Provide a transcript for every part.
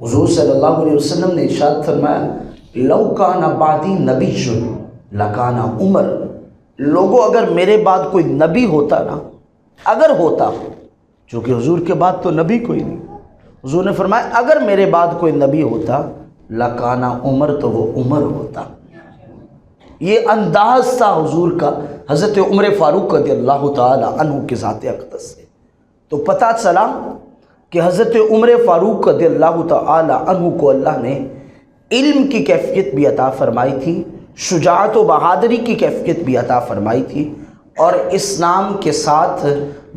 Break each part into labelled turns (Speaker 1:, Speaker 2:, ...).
Speaker 1: حضور صلی اللہ علیہ وسلم نے ارشاد فرمایا لو کان بعدی نبی لکان عمر، لوگوں اگر میرے بعد کوئی نبی ہوتا نا، اگر ہوتا، چونکہ حضور کے بعد تو نبی کوئی نہیں، حضور نے فرمایا اگر میرے بعد کوئی نبی ہوتا لکان عمر، تو وہ عمر ہوتا۔ یہ انداز تھا حضور کا حضرت عمر فاروق رضی اللہ تعالی عنہ کے ذات اقدس سے۔ تو پتہ چلا کہ حضرت عمر فاروق رضی اللہ تعالی عنہ کو اللہ نے علم کی کیفیت بھی عطا فرمائی تھی، شجاعت و بہادری کی کیفیت بھی عطا فرمائی تھی، اور اسلام کے ساتھ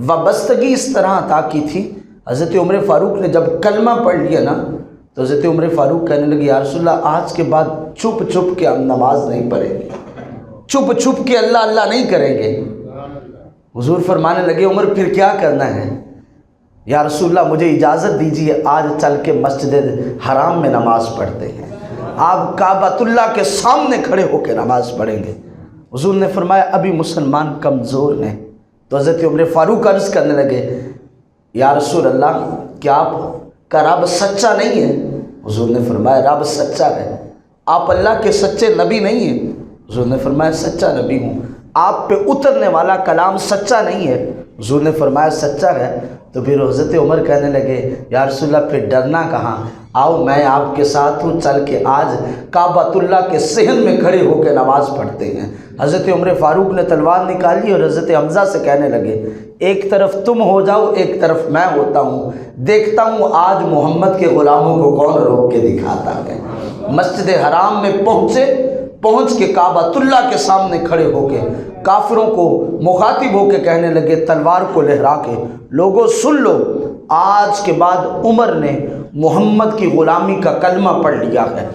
Speaker 1: وابستگی اس طرح عطا کی تھی۔ حضرت عمر فاروق نے جب کلمہ پڑھ لیا نا، تو حضرت عمر فاروق کہنے لگے یا رسول اللہ آج کے بعد چھپ چھپ کے ہم نماز نہیں پڑھیں گے، چھپ چھپ کے اللہ اللہ نہیں کریں گے۔ حضور فرمانے لگے عمر پھر کیا کرنا ہے؟ یا رسول اللہ مجھے اجازت دیجیے آج چل کے مسجد حرام میں نماز پڑھتے ہیں، آپ کعبۃ اللہ کے سامنے کھڑے ہو کے نماز پڑھیں گے۔ حضور نے فرمایا ابھی مسلمان کمزور ہیں۔ تو حضرت عمر فاروق عرض کرنے لگے یا رسول اللہ کیا آپ کا رب سچا نہیں ہے؟ حضور نے فرمایا رب سچا ہے۔ آپ اللہ کے سچے نبی نہیں ہیں؟ حضور نے فرمایا سچا نبی ہوں۔ آپ پہ اترنے والا کلام سچا نہیں ہے؟ حضور نے فرمایا سچا ہے۔ تو پھر حضرت عمر کہنے لگے یا رسول اللہ پھر ڈرنا کہاں، آؤ میں آپ کے ساتھ ہوں، چل کے آج کعبۃ اللہ کے صحن میں کھڑے ہو کے نماز پڑھتے ہیں۔ حضرت عمر فاروق نے تلوار نکالی اور حضرت حمزہ سے کہنے لگے ایک طرف تم ہو جاؤ ایک طرف میں ہوتا ہوں، دیکھتا ہوں آج محمد کے غلاموں کو کون روک کے دکھاتا ہے۔ مسجد حرام میں پہنچ کے کعبۃ اللہ کے سامنے کھڑے ہو کے کافروں کو مخاطب ہو کے کہنے لگے تلوار کو لہرا کے لوگوں سن لو، آج کے بعد عمر نے محمد کی غلامی کا کلمہ پڑھ لیا ہے۔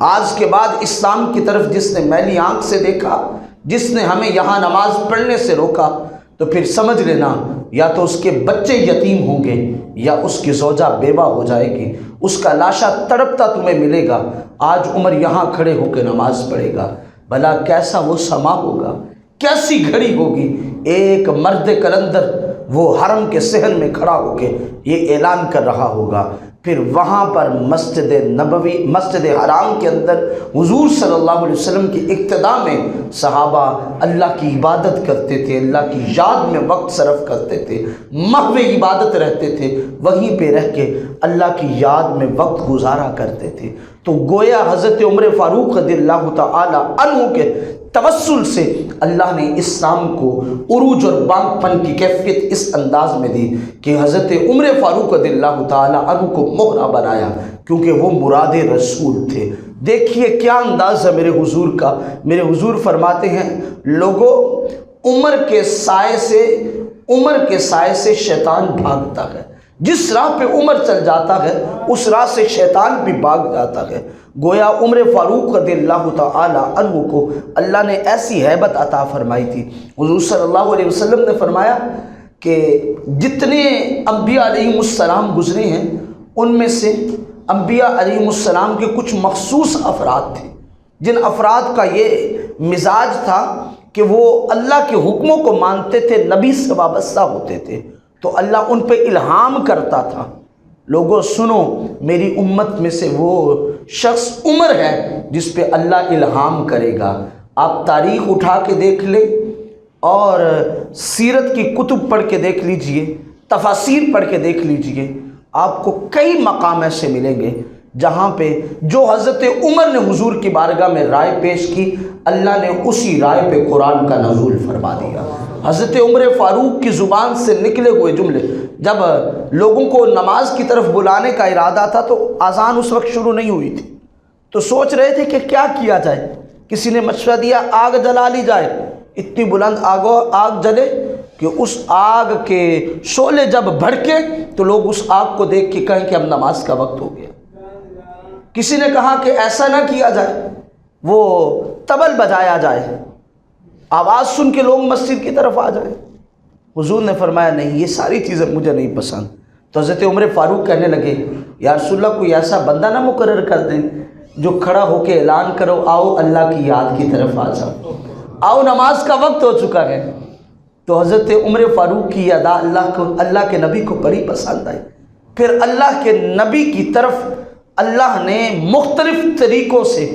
Speaker 1: آج کے بعد اسلام کی طرف جس نے میلی آنکھ سے دیکھا، جس نے ہمیں یہاں نماز پڑھنے سے روکا، تو پھر سمجھ لینا یا تو اس کے بچے یتیم ہوں گے یا اس کی زوجہ بیوہ ہو جائے گی، اس کا لاشا تڑپتا تمہیں ملے گا۔ آج عمر یہاں کھڑے ہو کے نماز پڑھے گا، بھلا کیسا وہ سما ہوگا، کیسی گھڑی ہوگی۔ ایک مرد کلندر وہ حرم کے صحن میں کھڑا ہو کے یہ اعلان کر رہا ہوگا، پھر وہاں پر مسجد حرام کے اندر حضور صلی اللہ علیہ وسلم کی اقتداء میں صحابہ اللہ کی عبادت کرتے تھے، اللہ کی یاد میں وقت صرف کرتے تھے، محو عبادت رہتے تھے، وہیں پہ رہ کے اللہ کی یاد میں وقت گزارا کرتے تھے۔ تو گویا حضرت عمر فاروق رضی اللہ تعالی عنہ کے توسل سے اللہ نے اسلام کو عروج اور بانگ پن کی کیفیت اس انداز میں دی کہ حضرت عمر فاروق رضی اللہ تعالی عنہ کو مہرہ بنایا، کیونکہ وہ مراد رسول تھے۔ دیکھیے کیا انداز ہے میرے حضور کا۔ میرے حضور فرماتے ہیں لوگوں عمر کے سائے سے شیطان بھاگتا ہے، جس راہ پہ عمر چل جاتا ہے اس راہ سے شیطان بھی بھاگ جاتا ہے۔ گویا عمر فاروق رضی اللہ تعالی عنہ کو اللہ نے ایسی ہیبت عطا فرمائی تھی۔ حضور صلی اللہ علیہ وسلم نے فرمایا کہ جتنے انبیاء علیہم السلام گزرے ہیں ان میں سے انبیاء علیہم السلام کے کچھ مخصوص افراد تھے جن افراد کا یہ مزاج تھا کہ وہ اللہ کے حکموں کو مانتے تھے، نبی سے وابستہ ہوتے تھے، تو اللہ ان پہ الہام کرتا تھا۔ لوگوں سنو میری امت میں سے وہ شخص عمر ہے جس پہ اللہ الہام کرے گا۔ آپ تاریخ اٹھا کے دیکھ لیں اور سیرت کی کتب پڑھ کے دیکھ لیجئے، تفاسیر پڑھ کے دیکھ لیجئے، آپ کو کئی مقام ایسے ملیں گے جہاں پہ جو حضرت عمر نے حضور کی بارگاہ میں رائے پیش کی، اللہ نے اسی رائے پہ قرآن کا نزول فرما دیا۔ حضرت عمر فاروق کی زبان سے نکلے ہوئے جملے، جب لوگوں کو نماز کی طرف بلانے کا ارادہ تھا تو اذان اس وقت شروع نہیں ہوئی تھی، تو سوچ رہے تھے کہ کیا کیا جائے۔ کسی نے مشورہ دیا آگ جلا لی جائے، اتنی بلند آگ جلے کہ اس آگ کے شعلے جب بھڑکے تو لوگ اس آگ کو دیکھ کے کہیں کہ اب نماز کا وقت ہو گیا۔ کسی نے کہا کہ ایسا نہ کیا جائے، وہ طبل بجایا جائے، آواز سن کے لوگ مسجد کی طرف آ جائیں۔ حضور نے فرمایا نہیں، یہ ساری چیزیں مجھے نہیں پسند۔ تو حضرت عمر فاروق کہنے لگے یا رسول اللہ کوئی ایسا بندہ نہ مقرر کر دیں جو کھڑا ہو کے اعلان کرو آؤ اللہ کی یاد کی طرف آ جاؤ، آؤ نماز کا وقت ہو چکا ہے۔ تو حضرت عمر فاروق کی ادا اللہ کے نبی کو بڑی پسند آئی۔ پھر اللہ کے نبی کی طرف اللہ نے مختلف طریقوں سے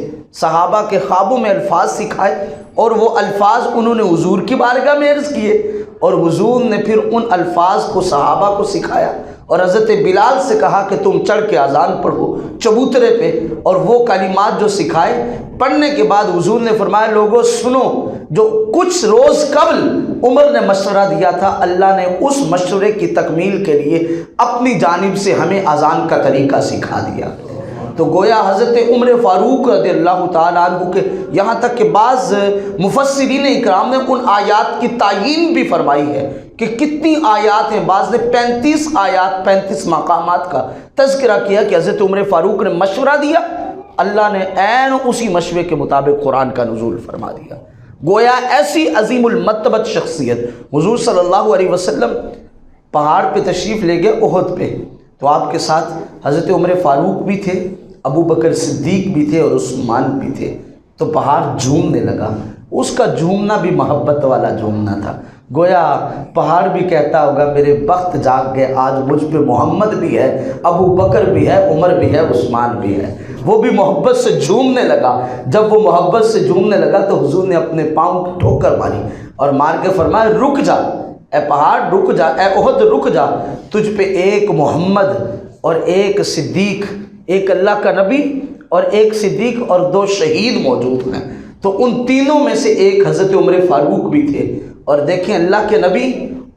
Speaker 1: صحابہ کے خوابوں میں الفاظ سکھائے اور وہ الفاظ انہوں نے حضور کی بارگاہ میں عرض کیے اور حضور نے پھر ان الفاظ کو صحابہ کو سکھایا اور حضرت بلال سے کہا کہ تم چڑھ کے اذان پڑھو چبوترے پہ، اور وہ کلمات جو سکھائے پڑھنے کے بعد حضور نے فرمایا لوگوں سنو، جو کچھ روز قبل عمر نے مشورہ دیا تھا اللہ نے اس مشورے کی تکمیل کے لیے اپنی جانب سے ہمیں اذان کا طریقہ سکھا دیا۔ تو گویا حضرت عمر فاروق رضی اللہ تعالیٰ عنہ کے یہاں تک کہ بعض مفسرین اکرام نے ان آیات کی تعیین بھی فرمائی ہے کہ کتنی آیات ہیں، بعض نے 35 آیات 35 مقامات کا تذکرہ کیا کہ حضرت عمر فاروق نے مشورہ دیا، اللہ نے عین اسی مشورے کے مطابق قرآن کا نزول فرما دیا۔ گویا ایسی عظیم المرتبت شخصیت حضور صلی اللہ علیہ وسلم پہاڑ پہ تشریف لے گئے احد پہ، تو آپ کے ساتھ حضرت عمر فاروق بھی تھے، ابو بکر صدیق بھی تھے اور عثمان بھی تھے۔ تو پہاڑ جھومنے لگا، اس کا جھومنا بھی محبت والا جھومنا تھا۔ گویا پہاڑ بھی کہتا ہوگا میرے بخت جاگ گئے، آج مجھ پہ محمد بھی ہے، ابو بکر بھی ہے، عمر بھی ہے، عثمان بھی ہے۔ وہ بھی محبت سے جھومنے لگا۔ جب وہ محبت سے جھومنے لگا تو حضور نے اپنے پاؤں کی ٹھوکر ماری اور مار کے فرمایا رک جا اے پہاڑ، رک جا اے احد، رک جا، تجھ پہ ایک محمد اور ایک صدیق، ایک اللہ کا نبی اور ایک صدیق اور 2 شہید موجود ہیں۔ تو ان تینوں میں سے ایک حضرت عمر فاروق بھی تھے، اور دیکھیں اللہ کے نبی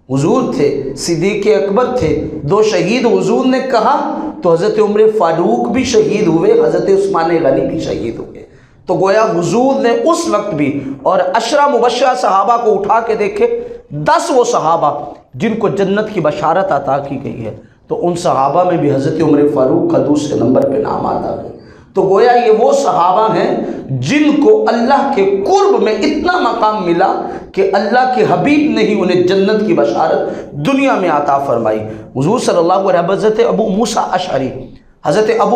Speaker 1: حضور تھے، صدیق اکبر تھے، 2 شہید حضور نے کہا تو حضرت عمر فاروق بھی شہید ہوئے، حضرت عثمان غنی بھی شہید ہوئے۔ تو گویا حضور نے اس وقت بھی، اور 10 مبشرہ صحابہ کو اٹھا کے دیکھے، 10 وہ صحابہ جن کو جنت کی بشارت عطا کی گئی ہے، تو ان صحابہ میں بھی حضرت عمر فاروق کا دوسرے نمبر پہ نام آتا ہے۔ تو گویا یہ وہ صحابہ ہیں جن کو اللہ کے قرب میں اتنا مقام ملا کہ اللہ کے حبیب نے ہی انہیں جنت کی بشارت دنیا میں عطا فرمائی۔ حضور صلی اللہ علیہ وسلم حضرت ابو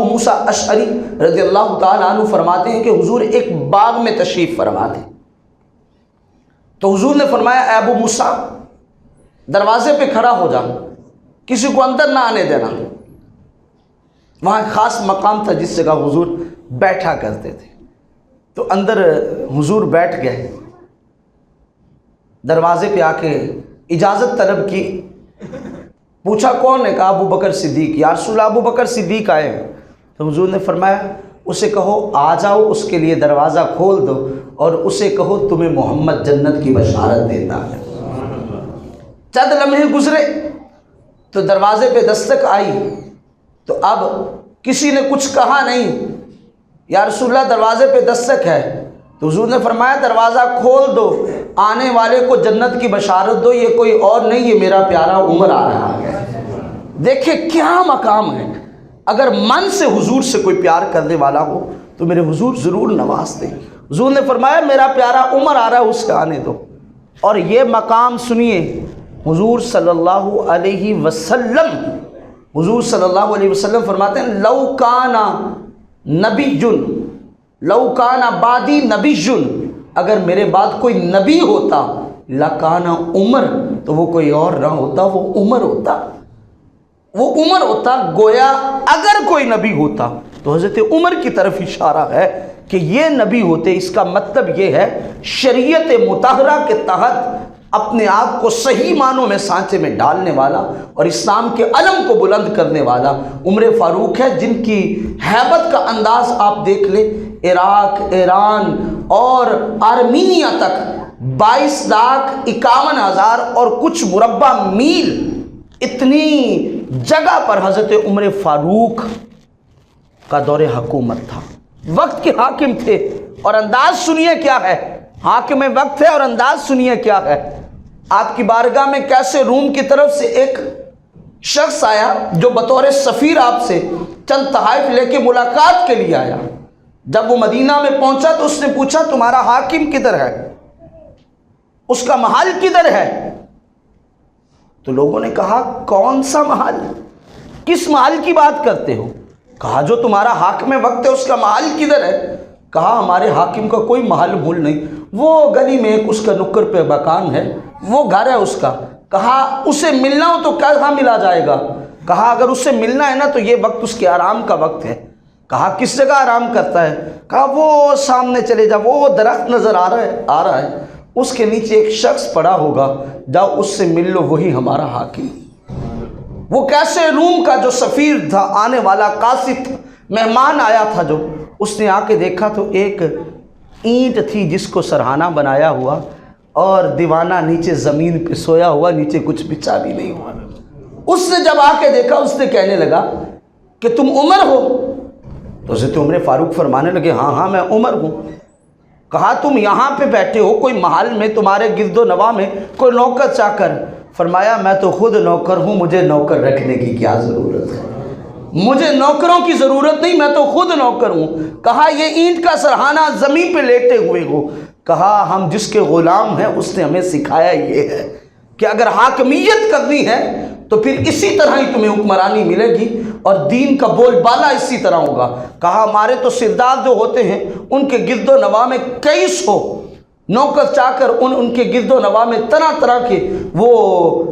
Speaker 1: موسیٰ اشعری رضی اللہ تعالیٰ عنہ فرماتے ہیں کہ حضور ایک باغ میں تشریف فرما تھے، تو حضور نے فرمایا اے ابو موسیٰ دروازے پہ کھڑا ہو جا، کسی کو اندر نہ آنے دینا۔ وہاں ایک خاص مقام تھا جس جگہ حضور بیٹھا کرتے تھے، تو اندر حضور بیٹھ گئے، دروازے پہ آ کے اجازت طلب کی، پوچھا کون ہے؟ کہا ابو بکر صدیق۔ یا رسول اللہ ابو بکر صدیق آئے ہیں۔ تو حضور نے فرمایا اسے کہو آ جاؤ، اس کے لیے دروازہ کھول دو اور اسے کہو تمہیں محمد جنت کی بشارت دیتا ہے۔ چند لمحے گزرے تو دروازے پہ دستک آئی، تو اب کسی نے کچھ کہا نہیں، یا رسول اللہ دروازے پہ دستک ہے، تو حضور نے فرمایا دروازہ کھول دو، آنے والے کو جنت کی بشارت دو، یہ کوئی اور نہیں، یہ میرا پیارا عمر آ رہا ہے۔ دیکھیں کیا مقام ہے، اگر من سے حضور سے کوئی پیار کرنے والا ہو تو میرے حضور ضرور نواز دیں۔ حضور نے فرمایا میرا پیارا عمر آ رہا ہے، اس کا آنے دو۔ اور یہ مقام سنیے، حضور صلی اللہ علیہ وسلم فرماتے ہیں لو کانا بعدی نبی، اگر میرے بعد کوئی نبی ہوتا لکانا عمر، تو وہ کوئی اور نہ ہوتا، وہ عمر ہوتا۔ گویا اگر کوئی نبی ہوتا تو حضرت عمر کی طرف اشارہ ہے کہ یہ نبی ہوتے۔ اس کا مطلب یہ ہے شریعت مطہرہ کے تحت اپنے آپ کو صحیح معنوں میں سانچے میں ڈالنے والا اور اسلام کے علم کو بلند کرنے والا عمر فاروق ہے، جن کی ہیبت کا انداز آپ دیکھ لیں، عراق، ایران اور آرمینیا تک 22,51,000 اور کچھ مربع میل اتنی جگہ پر حضرت عمر فاروق کا دور حکومت تھا، وقت کے حاکم تھے۔ اور انداز سنیے کیا ہے، حاکم وقت ہے اور انداز سنیے کیا ہے۔ آپ کی بارگاہ میں کیسے روم کی طرف سے ایک شخص آیا جو بطور سفیر آپ سے چند تحائف لے کے ملاقات کے لیے آیا۔ جب وہ مدینہ میں پہنچا تو اس نے پوچھا تمہارا حاکم کدھر ہے، اس کا محل کدھر ہے؟ تو لوگوں نے کہا کون سا محل، کس محل کی بات کرتے ہو؟ کہا جو تمہارا حاکم وقت ہے اس کا محل کدھر ہے؟ کہا ہمارے حاکم کا کوئی محل بھول نہیں، وہ گلی میں ایک اس کا نکر پہ مکان ہے، وہ گھر ہے اس کا۔ کہا اسے ملنا ہو تو کہاں ملا جائے گا؟ کہا اگر اسے ملنا ہے نا تو یہ وقت اس کے آرام کا وقت ہے۔ کہا کس جگہ آرام کرتا ہے؟ کہا وہ سامنے چلے جا، وہ درخت نظر آ رہا ہے، اس کے نیچے ایک شخص پڑا ہوگا، جاؤ اس سے مل لو، وہی ہمارا حاکم۔ وہ کیسے روم کا جو سفیر تھا، آنے والا قاصد مہمان آیا تھا، جو اس نے آ کے دیکھا تو ایک اینٹ تھی جس کو سرہانہ بنایا ہوا، اور دیوانہ نیچے زمین پہ سویا ہوا، نیچے کچھ بچھا بھی نہیں ہوا۔ اس نے جب آ کے دیکھا، اس نے کہنے لگا کہ تم عمر ہو؟ تو حضرت عمر فاروق فرمانے لگے ہاں ہاں میں عمر ہوں۔ کہا تم یہاں پہ بیٹھے ہو، کوئی محل میں تمہارے گرد و نواح میں کوئی نوکر چاکر؟ فرمایا میں تو خود نوکر ہوں، مجھے نوکر رکھنے کی کیا ضرورت ہے، مجھے نوکروں کی ضرورت نہیں، میں تو خود نوکر ہوں۔ کہا یہ اینٹ کا سرہانہ زمین پہ لیٹے ہوئے ہو؟ کہا ہم جس کے غلام ہیں اس نے ہمیں سکھایا یہ ہے کہ اگر حاکمیت کرنی ہے تو پھر اسی طرح ہی تمہیں حکمرانی ملے گی، اور دین کا بول بالا اسی طرح ہوگا۔ کہا ہمارے تو سردار جو ہوتے ہیں ان کے گرد و نواح میں کئی سو نوکر چاکر، ان کے گرد و نواح میں طرح طرح کے وہ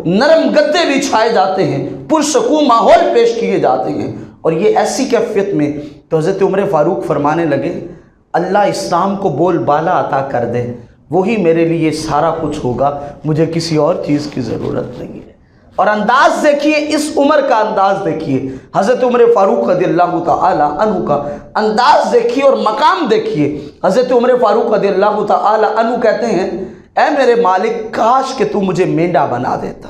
Speaker 1: نرم گدے بچھائے جاتے ہیں، پرسکون ماحول پیش کیے جاتے ہیں، اور یہ ایسی کیفیت میں۔ تو حضرت عمر فاروق فرمانے لگے اللہ اسلام کو بول بالا عطا کر دے، وہی میرے لیے سارا کچھ ہوگا، مجھے کسی اور چیز کی ضرورت نہیں ہے۔ اور انداز دیکھیے، اس عمر کا انداز دیکھیے، حضرت عمر فاروق رضی اللہ تعالی عنہ کا انداز دیکھیے اور مقام دیکھیے۔ حضرت عمر فاروق رضی اللہ تعالی عنہ کہتے ہیں اے میرے مالک، کاش کہ تو مجھے مینڈا بنا دیتا،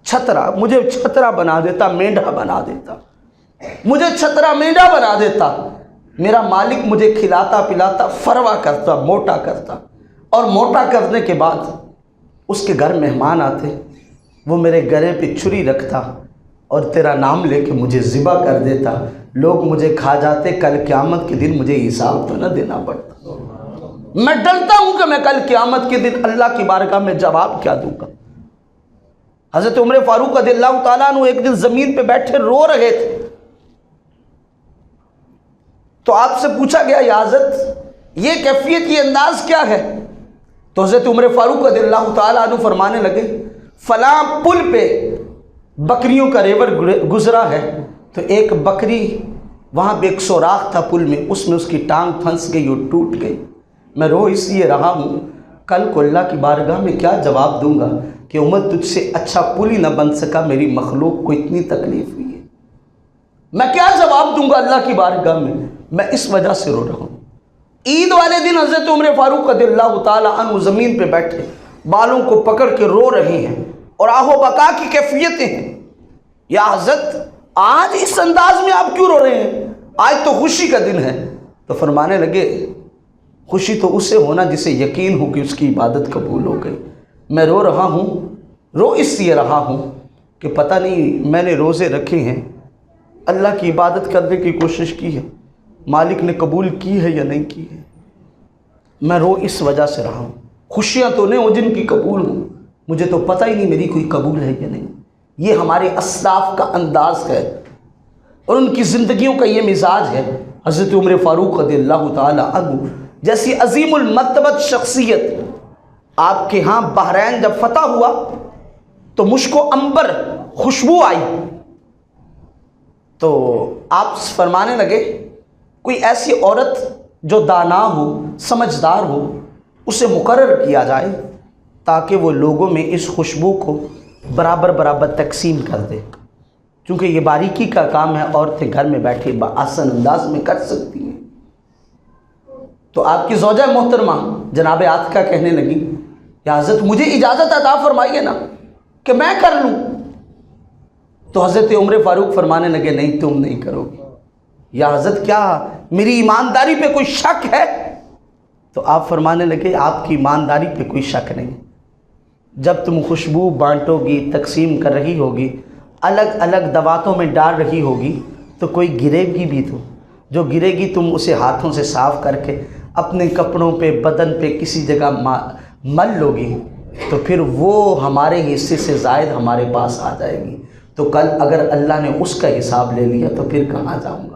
Speaker 1: چھترا، مجھے چھترا بنا دیتا، مینڈا بنا دیتا، مجھے چھترا مینڈا بنا دیتا، میرا مالک مجھے کھلاتا پلاتا، فروا کرتا، موٹا کرتا، اور موٹا کرنے کے بعد اس کے گھر مہمان آتے، وہ میرے گلے پہ چھری رکھتا اور تیرا نام لے کے مجھے ذبح کر دیتا، لوگ مجھے کھا جاتے، کل قیامت کے دن مجھے حساب تو نہ دینا پڑتا۔ میں ڈرتا ہوں کہ میں کل قیامت کے دن اللہ کی بارگاہ میں جواب کیا دوں گا۔ حضرت عمر فاروق رضی اللہ تعالیٰ عنہ ایک دن زمین پہ بیٹھے رو رہے تھے، تو آپ سے پوچھا گیا یا حضرت یہ کیفیت، یہ انداز کیا ہے؟ تو حضرت عمر فاروق رضی اللہ تعالیٰ عنہ فرمانے لگے فلاں پل پہ بکریوں کا ریور گزرا ہے، تو ایک بکری وہاں پہ ایک سوراخ تھا پل میں، اس میں اس کی ٹانگ پھنس گئی اور ٹوٹ گئی، میں رو اس لیے رہا ہوں کل کو اللہ کی بارگاہ میں کیا جواب دوں گا کہ عمر تجھ سے اچھا پل ہی نہ بن سکا، میری مخلوق کو اتنی تکلیف ہوئی ہے، میں کیا جواب دوں گا اللہ کی بارگاہ میں اس وجہ سے رو رہا ہوں۔ عید والے دن حضرت عمر فاروق رضی اللہ تعالی عنہ زمین پہ بیٹھے بالوں کو پکڑ کے رو رہے ہیں اور آہ و بکا کی کیفیتیں ہیں۔ یا حضرت آج اس انداز میں آپ کیوں رو رہے ہیں؟ آج تو خوشی کا دن ہے۔ تو فرمانے لگے خوشی تو اسے ہونا جسے یقین ہو کہ اس کی عبادت قبول ہو گئی۔ میں رو رہا ہوں، رو اس لیے رہا ہوں کہ پتہ نہیں میں نے روزے رکھے ہیں، اللہ کی عبادت کرنے کی کوشش کی ہے، مالک نے قبول کی ہے یا نہیں کی ہے، میں رو اس وجہ سے رہا ہوں۔ خوشیاں تو نہیں ہوں جن کی قبول ہوں، مجھے تو پتہ ہی نہیں میری کوئی قبول ہے یا نہیں۔ یہ ہمارے اسلاف کا انداز ہے اور ان کی زندگیوں کا یہ مزاج ہے۔ حضرت عمر فاروق رضی اللہ تعالی عنہ جیسی عظیم المرتبت شخصیت، آپ کے ہاں بحرین جب فتح ہوا تو مشک و عنبر خوشبو آئی، تو آپ فرمانے لگے کوئی ایسی عورت جو دانا ہو، سمجھدار ہو، اسے مقرر کیا جائے تاکہ وہ لوگوں میں اس خوشبو کو برابر برابر تقسیم کر دے، کیونکہ یہ باریکی کا کام ہے، عورتیں گھر میں بیٹھے بآسان انداز میں کر سکتی ہیں۔ تو آپ کی زوجہ محترمہ جناب عاتکہ کہنے لگی یا حضرت مجھے اجازت عطا فرمائیے نا کہ میں کر لوں۔ تو حضرت عمر فاروق فرمانے لگے نہیں تم نہیں کرو گی۔ یا حضرت کیا میری ایمانداری پہ کوئی شک ہے؟ تو آپ فرمانے لگے آپ کی ایمانداری پہ کوئی شک نہیں، جب تم خوشبو بانٹو گی، تقسیم کر رہی ہوگی، الگ الگ دواتوں میں ڈال رہی ہوگی، تو کوئی گرے گی بھی، تو جو گرے گی تم اسے ہاتھوں سے صاف کر کے اپنے کپڑوں پہ، بدن پہ کسی جگہ مل لو گی، تو پھر وہ ہمارے حصے سے زائد ہمارے پاس آ جائے گی، تو کل اگر اللہ نے اس کا حساب لے لیا تو پھر کہاں جاؤں گا؟